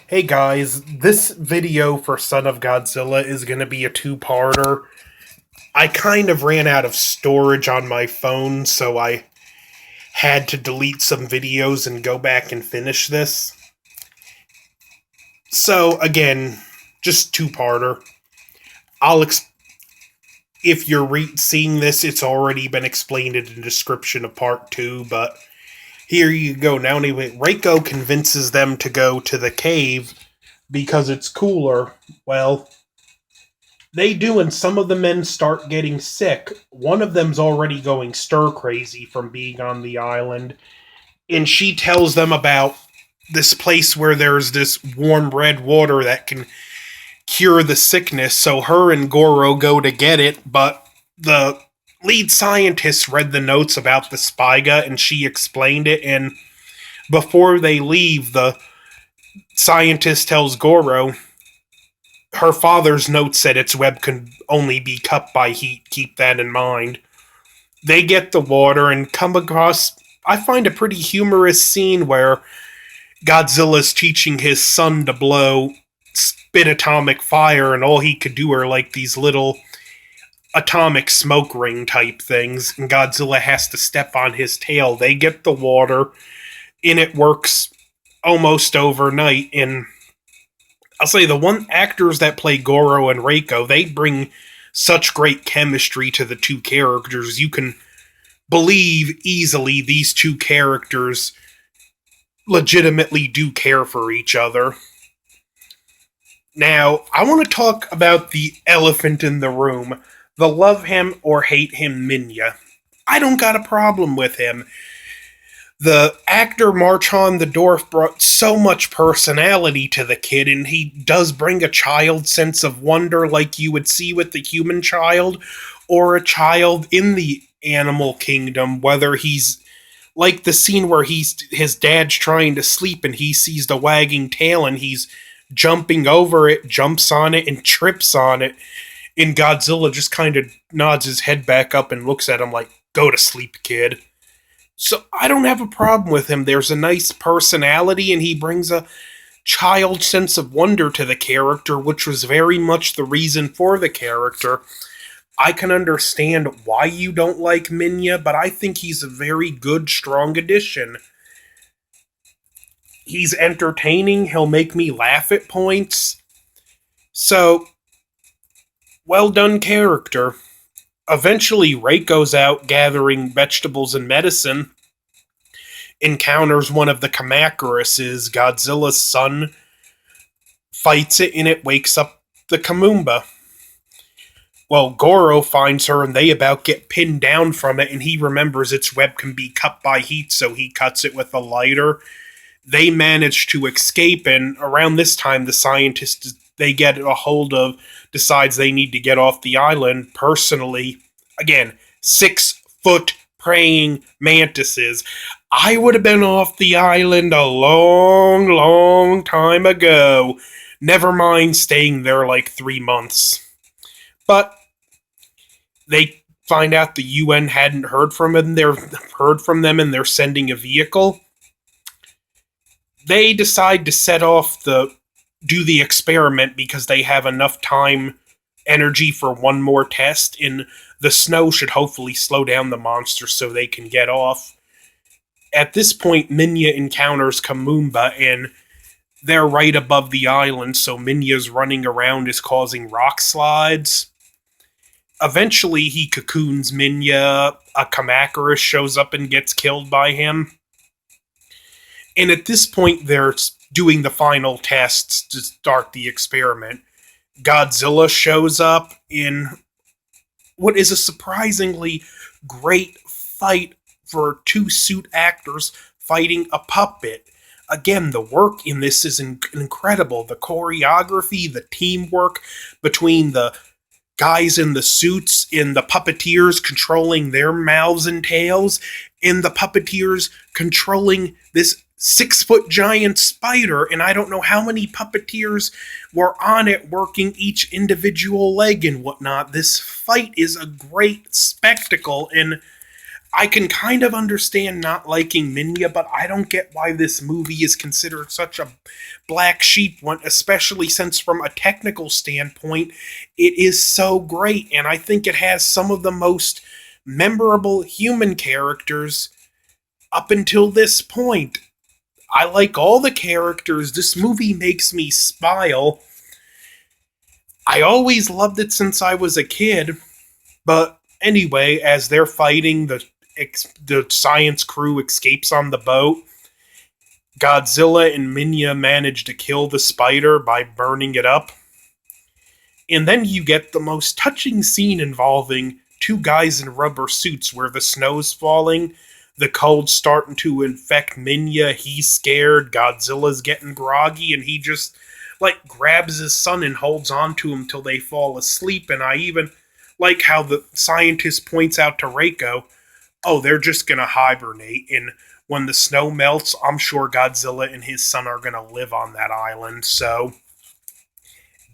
Hey guys, this video for Son of Godzilla is going to be a two-parter. I kind of ran out of storage on my phone, so I had to delete some videos and go back and finish this. So again, just two-parter. I'll if you're seeing this, it's already been explained in the description of part 2, but here you go. Now anyway, Reiko convinces them to go to the cave because it's cooler. Well, they do, and some of the men start getting sick. One of them's already going stir crazy from being on the island, and she tells them about this place where there's this warm red water that can cure the sickness. So her and Goro go to get it, but the lead scientist read the notes about the Spiga and she explained it, and before they leave, the scientist tells Goro her father's note said its web can only be cut by heat. Keep that in mind. They get the water and come across, I find, a pretty humorous scene where Godzilla's teaching his son to blow spit atomic fire, and all he could do are like these little atomic smoke ring type things, and Godzilla has to step on his tail. They get the water, and it works almost overnight. And I'll say the one actors that play Goro and Reiko, they bring such great chemistry to the two characters. You can believe easily these two characters legitimately do care for each other. Now, I want to talk about the elephant in the room, the love him or hate him Minya. I don't got a problem with him. The actor Marchon the Dwarf brought so much personality to the kid, and he does bring a child sense of wonder like you would see with the human child, or a child in the animal kingdom, whether he's like the scene where his dad's trying to sleep and he sees the wagging tail and he's jumping over it, jumps on it, and trips on it, and Godzilla just kind of nods his head back up and looks at him like, "Go to sleep, kid." So I don't have a problem with him. There's a nice personality, and he brings a child sense of wonder to the character, which was very much the reason for the character. I can understand why you don't like Minya, but I think he's a very good, strong addition. He's entertaining. He'll make me laugh at points. So, well done character. Eventually, Reiko's out gathering vegetables and medicine, encounters one of the Kamacuruses. Godzilla's son fights it, and it wakes up the Kamumba. Well, Goro finds her, and they about get pinned down from it, and he remembers its web can be cut by heat, so he cuts it with a lighter. They manage to escape, and around this time, the scientist they get a hold of decides they need to get off the island. Personally, again, 6-foot praying mantises. I would have been off the island a long, long time ago. Never mind staying there like 3 months. But they find out the UN hadn't heard from them. And they're sending a vehicle. They decide to set off do the experiment because they have enough time, energy for one more test, and the snow should hopefully slow down the monster so they can get off. At this point, Minya encounters Kamumba, and they're right above the island, so Minya's running around is causing rock slides. Eventually, he cocoons Minya. A Kamakura shows up and gets killed by him. And at this point, they're doing the final tests to start the experiment. Godzilla shows up in what is a surprisingly great fight for two suit actors fighting a puppet. Again, the work in this is incredible. The choreography, the teamwork between the guys in the suits and the puppeteers controlling their mouths and tails, and the puppeteers controlling this 6-foot giant spider, and I don't know how many puppeteers were on it working each individual leg and whatnot. This fight is a great spectacle, and I can kind of understand not liking Minya, but I don't get why this movie is considered such a black sheep one, especially since from a technical standpoint, it is so great, and I think it has some of the most memorable human characters up until this point. I like all the characters. This movie makes me smile. I always loved it since I was a kid, but anyway, as they're fighting, the science crew escapes on the boat. Godzilla and Minya manage to kill the spider by burning it up. And then you get the most touching scene involving two guys in rubber suits where the snow's falling, the cold's starting to infect Minya, he's scared, Godzilla's getting groggy, and he just like grabs his son and holds on to him till they fall asleep. And I even like how the scientist points out to Reiko, oh, they're just gonna hibernate, and when the snow melts, I'm sure Godzilla and his son are gonna live on that island. So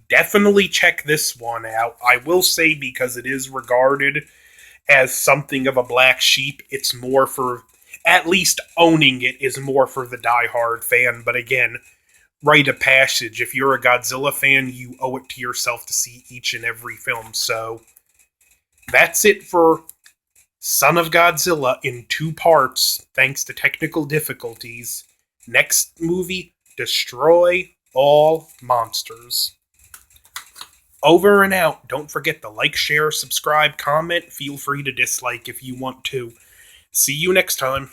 definitely check this one out. I will say, because it is regarded as something of a black sheep, it's more for, at least owning it is more for the diehard fan. But again, rite of passage. If you're a Godzilla fan, you owe it to yourself to see each and every film. So that's it for Son of Godzilla in 2 parts, thanks to technical difficulties. Next movie, Destroy All Monsters. Over and out. Don't forget to like, share, subscribe, comment. Feel free to dislike if you want to. See you next time.